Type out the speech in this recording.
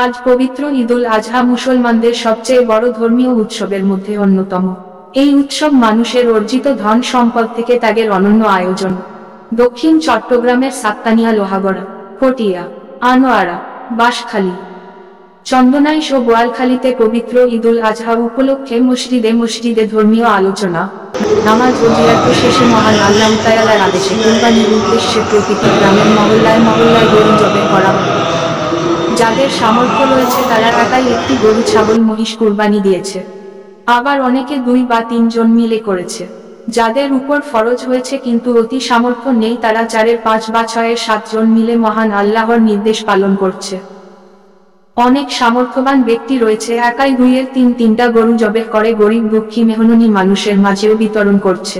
আজ পবিত্র ঈদুল আজহা মুসলমানদের সবচেয়ে বড় ধর্মীয় উৎসবের মধ্যে অন্যতম। এই উৎসব মানুষের অর্জিত ধন সম্পদ থেকে ত্যাগের অনন্য আয়োজন। দক্ষিণ চট্টগ্রামের সাত্তানিয়া, লোহাগড়া, পটিয়া, আনোয়ারা, বাঁশখালী, চন্দনাইশ ও বোয়ালখালীতে পবিত্র ঈদুল আজহা উপলক্ষে মসজিদে মসজিদে ধর্মীয় আলোচনা, নামাজ ও জিয়ারত শেষে মহান আল্লাহ তাআলার আদেশে কুরবানির উদ্দেশ্যে প্রতিটি গ্রামের মহল্লায় মহল্লায় গরু জবাই করা হয়। যাদের সামর্থ্য রয়েছে তারা একাই একটি গরু, ছাগল, মহিষ কুরবানি দিয়েছে। আবার অনেকে 2 বা 3 জন মিলে করেছে। যাদের উপর ফরজ হয়েছে কিন্তু অতি সামর্থ্য নেই তারা 4, 5 বা 6, 7 জন মিলে মহান আল্লাহর নির্দেশ পালন করছে। অনেক সামর্থ্যবান ব্যক্তি রয়েছে একাই 2 এর 3টা গরু জবাই করে গরিব দুঃখী মেহননি মানুষের মাঝেও বিতরণ করছে।